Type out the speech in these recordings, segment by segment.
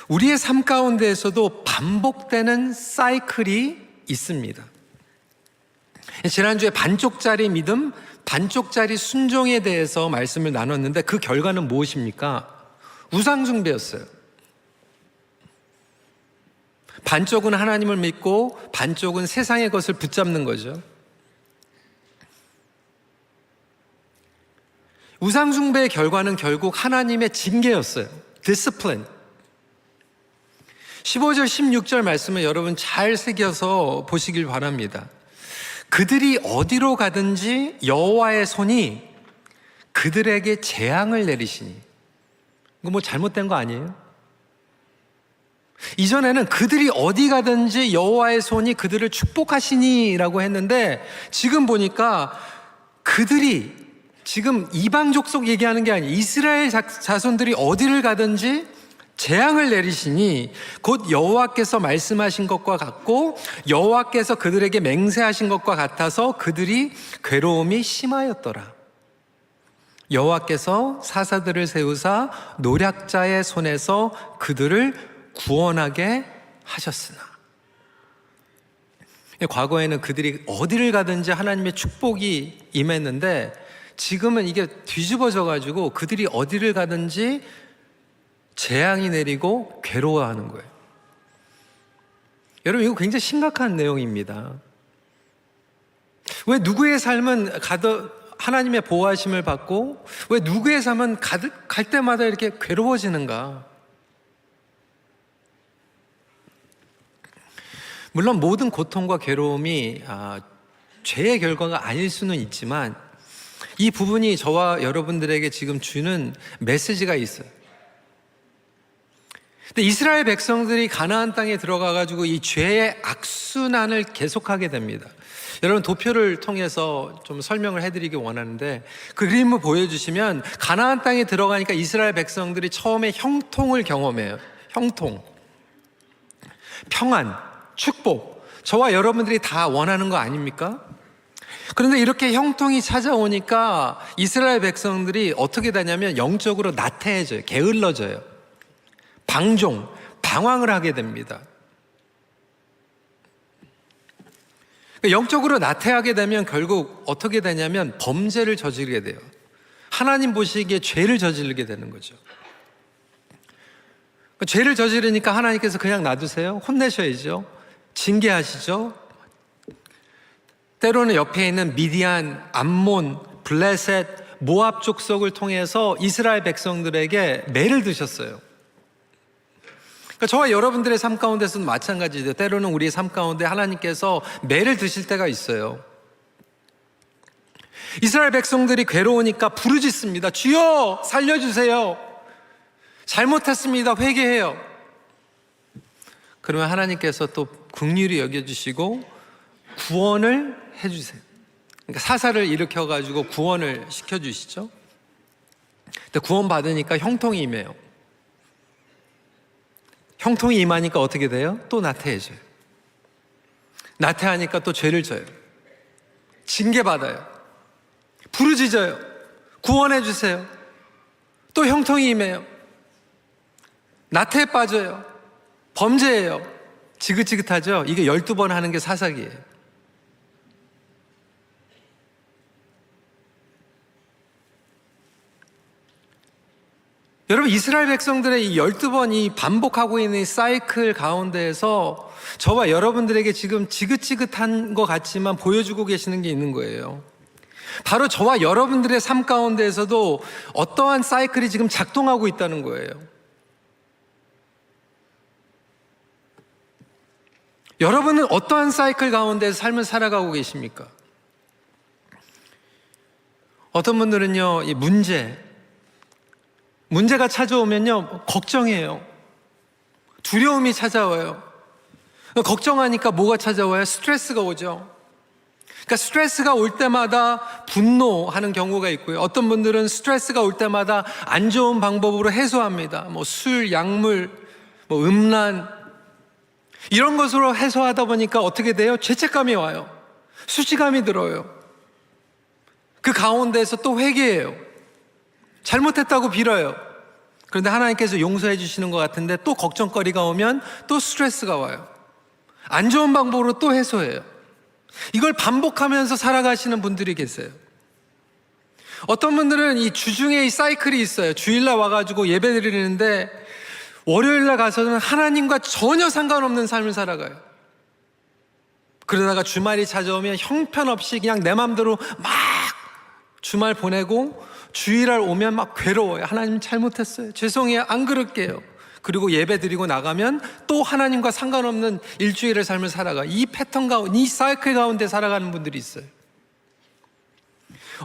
우리의 삶 가운데에서도 반복되는 사이클이 있습니다. 지난주에 반쪽짜리 믿음, 반쪽짜리 순종에 대해서 말씀을 나눴는데 그 결과는 무엇입니까? 우상숭배였어요. 반쪽은 하나님을 믿고 반쪽은 세상의 것을 붙잡는 거죠. 우상숭배의 결과는 결국 하나님의 징계였어요. 디스플린. 15절 16절 말씀을 여러분 잘 새겨서 보시길 바랍니다. 그들이 어디로 가든지 여호와의 손이 그들에게 재앙을 내리시니. 이거 뭐 잘못된 거 아니에요? 이전에는 그들이 어디 가든지 여호와의 손이 그들을 축복하시니라고 했는데 지금 보니까 그들이 지금 이방 족속 얘기하는 게 아니에요. 이스라엘 자손들이 어디를 가든지 재앙을 내리시니 곧 여호와께서 말씀하신 것과 같고 여호와께서 그들에게 맹세하신 것과 같아서 그들이 괴로움이 심하였더라. 여호와께서 사사들을 세우사 노략자의 손에서 그들을 구원하게 하셨으나. 과거에는 그들이 어디를 가든지 하나님의 축복이 임했는데 지금은 이게 뒤집어져 가지고 그들이 어디를 가든지 재앙이 내리고 괴로워하는 거예요. 여러분, 이거 굉장히 심각한 내용입니다. 왜 누구의 삶은 하나님의 보호하심을 받고 왜 누구의 삶은 갈 때마다 이렇게 괴로워지는가? 물론 모든 고통과 괴로움이 죄의 결과가 아닐 수는 있지만 이 부분이 저와 여러분들에게 지금 주는 메시지가 있어요. 근데 이스라엘 백성들이 가나안 땅에 들어가가지고 이 죄의 악순환을 계속하게 됩니다. 여러분 도표를 통해서 좀 설명을 해드리기 원하는데 그 그림을 보여주시면 가나안 땅에 들어가니까 이스라엘 백성들이 처음에 형통을 경험해요. 형통, 평안, 축복. 저와 여러분들이 다 원하는 거 아닙니까? 그런데 이렇게 형통이 찾아오니까 이스라엘 백성들이 어떻게 되냐면 영적으로 나태해져요. 게을러져요. 방종, 방황을 하게 됩니다. 영적으로 나태하게 되면 결국 어떻게 되냐면 범죄를 저지르게 돼요. 하나님 보시기에 죄를 저지르게 되는 거죠. 죄를 저지르니까 하나님께서 그냥 놔두세요? 혼내셔야죠. 징계하시죠. 때로는 옆에 있는 미디안, 암몬, 블레셋, 모압 족속을 통해서 이스라엘 백성들에게 매를 드셨어요. 그러니까 저와 여러분들의 삶 가운데서도 마찬가지죠. 때로는 우리의 삶 가운데 하나님께서 매를 드실 때가 있어요. 이스라엘 백성들이 괴로우니까 부르짖습니다. 주여 살려주세요. 잘못했습니다. 회개해요. 그러면 하나님께서 또 긍휼히 여겨주시고 구원을 해주세요. 그러니까 사사를 일으켜가지고 구원을 시켜주시죠. 근데 구원 받으니까 형통이 임해요. 형통이 임하니까 어떻게 돼요? 또 나태해져요. 나태하니까 또 죄를 져요. 징계받아요. 부르짖어요. 구원해 주세요. 또 형통이 임해요. 나태에 빠져요. 범죄예요. 지긋지긋하죠? 이게 12번 하는 게 사사기예요. 여러분, 이스라엘 백성들의 이 12번이 반복하고 있는 이 사이클 가운데에서 저와 여러분들에게 지금 지긋지긋한 것 같지만 보여주고 계시는 게 있는 거예요. 바로 저와 여러분들의 삶 가운데에서도 어떠한 사이클이 지금 작동하고 있다는 거예요. 여러분은 어떠한 사이클 가운데서 삶을 살아가고 계십니까? 어떤 분들은요, 이 문제가 찾아오면요, 걱정해요. 두려움이 찾아와요. 걱정하니까 뭐가 찾아와요? 스트레스가 오죠. 그러니까 스트레스가 올 때마다 분노하는 경우가 있고요. 어떤 분들은 스트레스가 올 때마다 안 좋은 방법으로 해소합니다. 술, 약물, 음란 이런 것으로 해소하다 보니까 어떻게 돼요? 죄책감이 와요. 수치감이 들어요. 그 가운데에서 또 회개해요. 잘못했다고 빌어요. 그런데 하나님께서 용서해 주시는 것 같은데 또 걱정거리가 오면 또 스트레스가 와요. 안 좋은 방법으로 또 해소해요. 이걸 반복하면서 살아가시는 분들이 계세요. 어떤 분들은 이 주중에 이 사이클이 있어요. 주일날 와가지고 예배 드리는데 월요일날 가서는 하나님과 전혀 상관없는 삶을 살아가요. 그러다가 주말이 찾아오면 형편없이 그냥 내 맘대로 막 주말 보내고 주일날 오면 막 괴로워요. 하나님 잘못했어요. 죄송해요. 안 그럴게요. 그리고 예배 드리고 나가면 또 하나님과 상관없는 일주일의 삶을 살아가. 이 패턴 가운데, 이 사이클 가운데 살아가는 분들이 있어요.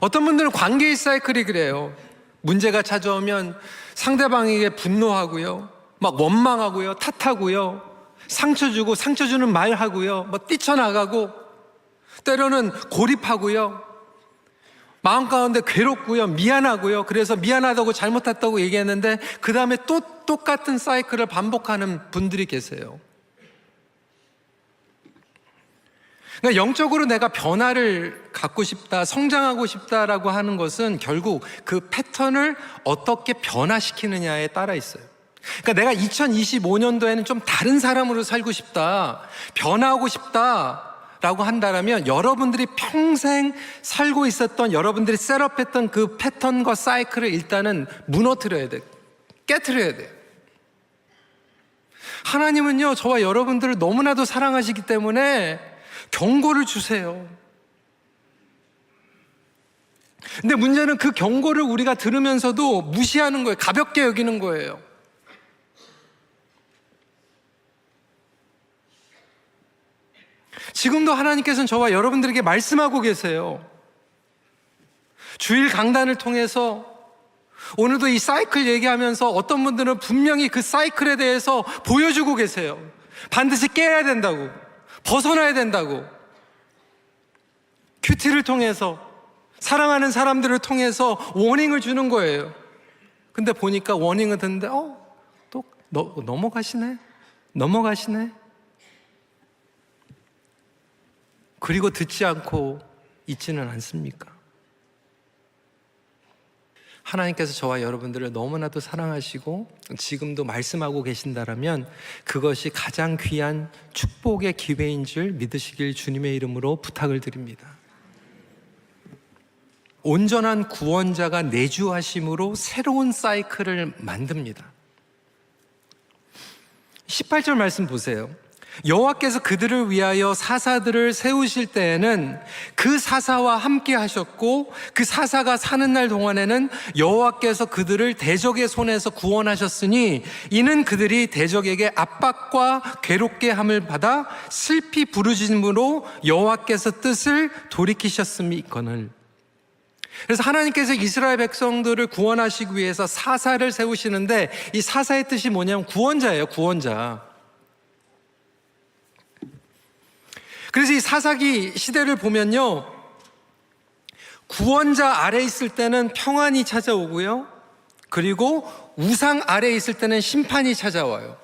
어떤 분들은 관계의 사이클이 그래요. 문제가 찾아오면 상대방에게 분노하고요, 막 원망하고요, 탓하고요, 상처 주고 상처 주는 말 하고요, 뭐 뛰쳐나가고, 때로는 고립하고요, 마음 가운데 괴롭고요, 미안하고요. 그래서 미안하다고 잘못했다고 얘기했는데 그 다음에 또 똑같은 사이클을 반복하는 분들이 계세요. 그러니까 영적으로 내가 변화를 갖고 싶다, 성장하고 싶다라고 하는 것은 결국 그 패턴을 어떻게 변화시키느냐에 따라 있어요. 그러니까 내가 2025년도에는 좀 다른 사람으로 살고 싶다, 변화하고 싶다라고 한다면 여러분들이 평생 살고 있었던, 여러분들이 셋업했던 그 패턴과 사이클을 일단은 무너뜨려야 돼, 깨트려야 돼. 하나님은요, 저와 여러분들을 너무나도 사랑하시기 때문에 경고를 주세요. 근데 문제는 그 경고를 우리가 들으면서도 무시하는 거예요. 가볍게 여기는 거예요. 지금도 하나님께서는 저와 여러분들에게 말씀하고 계세요. 주일 강단을 통해서 오늘도 이 사이클 얘기하면서 어떤 분들은 분명히 그 사이클에 대해서 보여주고 계세요. 반드시 깨야 된다고, 벗어나야 된다고. 큐티를 통해서, 사랑하는 사람들을 통해서 워닝을 주는 거예요. 근데 보니까 워닝을 듣는데 또 넘어가시네. 그리고 듣지 않고 있지는 않습니까? 하나님께서 저와 여러분들을 너무나도 사랑하시고 지금도 말씀하고 계신다라면 그것이 가장 귀한 축복의 기회인 줄 믿으시길 주님의 이름으로 부탁을 드립니다. 온전한 구원자가 내주하심으로 새로운 사이클을 만듭니다. 18절 말씀 보세요. 여호와께서 그들을 위하여 사사들을 세우실 때에는 그 사사와 함께 하셨고 그 사사가 사는 날 동안에는 여호와께서 그들을 대적의 손에서 구원하셨으니 이는 그들이 대적에게 압박과 괴롭게 함을 받아 슬피 부르짖음으로 여호와께서 뜻을 돌이키셨음이거늘. 그래서 하나님께서 이스라엘 백성들을 구원하시기 위해서 사사를 세우시는데 이 사사의 뜻이 뭐냐면 구원자예요. 구원자. 그래서 이 사사기 시대를 보면요, 구원자 아래에 있을 때는 평안이 찾아오고요, 그리고 우상 아래에 있을 때는 심판이 찾아와요.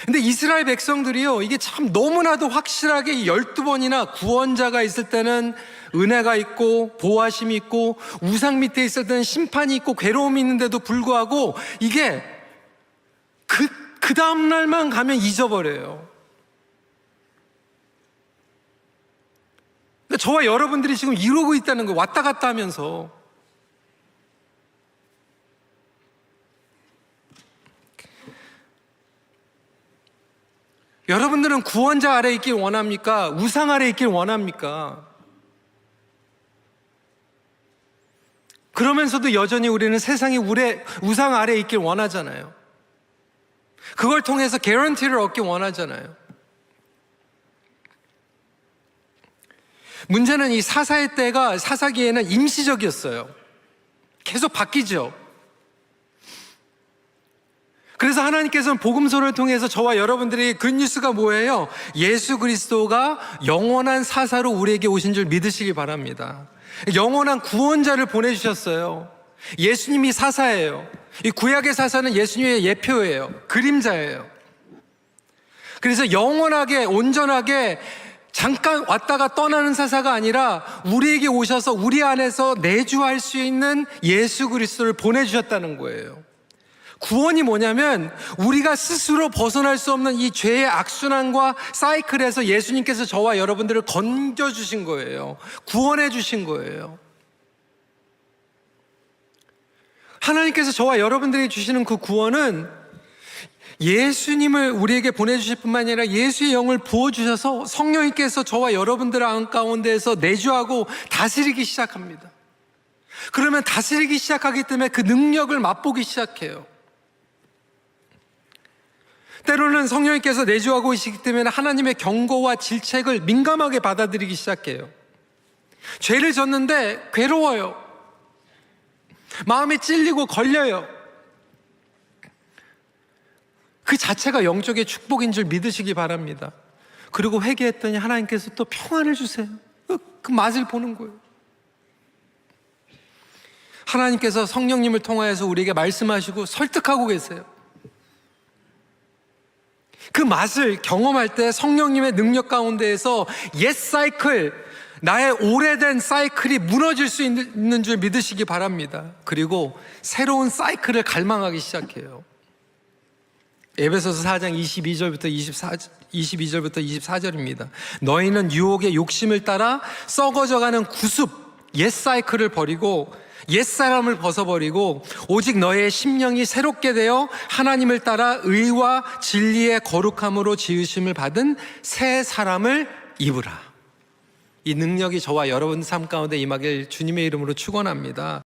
근데 이스라엘 백성들이요, 이게 참 너무나도 확실하게 12번이나 구원자가 있을 때는 은혜가 있고 보호하심이 있고 우상 밑에 있을 때는 심판이 있고 괴로움이 있는데도 불구하고 이게 그 다음날만 가면 잊어버려요. 저와 여러분들이 지금 이러고 있다는 거예요. 왔다 갔다 하면서. 여러분들은 구원자 아래 있길 원합니까? 우상 아래 있길 원합니까? 그러면서도 여전히 우리는 세상의 우상 아래 있길 원하잖아요. 그걸 통해서 개런티를 얻길 원하잖아요. 문제는 이 사사의 때가 사사기에는 임시적이었어요. 계속 바뀌죠. 그래서 하나님께서는 복음서를 통해서 저와 여러분들에게 굿뉴스가 뭐예요? 예수 그리스도가 영원한 사사로 우리에게 오신 줄 믿으시기 바랍니다. 영원한 구원자를 보내주셨어요. 예수님이 사사예요. 이 구약의 사사는 예수님의 예표예요. 그림자예요. 그래서 영원하게 온전하게 잠깐 왔다가 떠나는 사사가 아니라 우리에게 오셔서 우리 안에서 내주할 수 있는 예수 그리스도를 보내주셨다는 거예요. 구원이 뭐냐면 우리가 스스로 벗어날 수 없는 이 죄의 악순환과 사이클에서 예수님께서 저와 여러분들을 건져주신 거예요. 구원해 주신 거예요. 하나님께서 저와 여러분들에게 주시는 그 구원은 예수님을 우리에게 보내주실 뿐만 아니라 예수의 영을 부어주셔서 성령님께서 저와 여러분들 가운데에서 내주하고 다스리기 시작합니다. 그러면 다스리기 시작하기 때문에 그 능력을 맛보기 시작해요. 때로는 성령님께서 내주하고 계시기 때문에 하나님의 경고와 질책을 민감하게 받아들이기 시작해요. 죄를 졌는데 괴로워요. 마음이 찔리고 걸려요. 그 자체가 영적인 축복인 줄 믿으시기 바랍니다. 그리고 회개했더니 하나님께서 또 평안을 주세요. 그 맛을 보는 거예요. 하나님께서 성령님을 통하여서 우리에게 말씀하시고 설득하고 계세요. 그 맛을 경험할 때 성령님의 능력 가운데에서 옛 사이클, 나의 오래된 사이클이 무너질 수 있는 줄 믿으시기 바랍니다. 그리고 새로운 사이클을 갈망하기 시작해요. 에베소서 4장 22절부터 24절입니다. 너희는 유혹의 욕심을 따라 썩어져가는 구습, 옛 사이클을 버리고 옛 사람을 벗어버리고 오직 너의 심령이 새롭게 되어 하나님을 따라 의와 진리의 거룩함으로 지으심을 받은 새 사람을 입으라. 이 능력이 저와 여러분 삶 가운데 임하길 주님의 이름으로 축원합니다.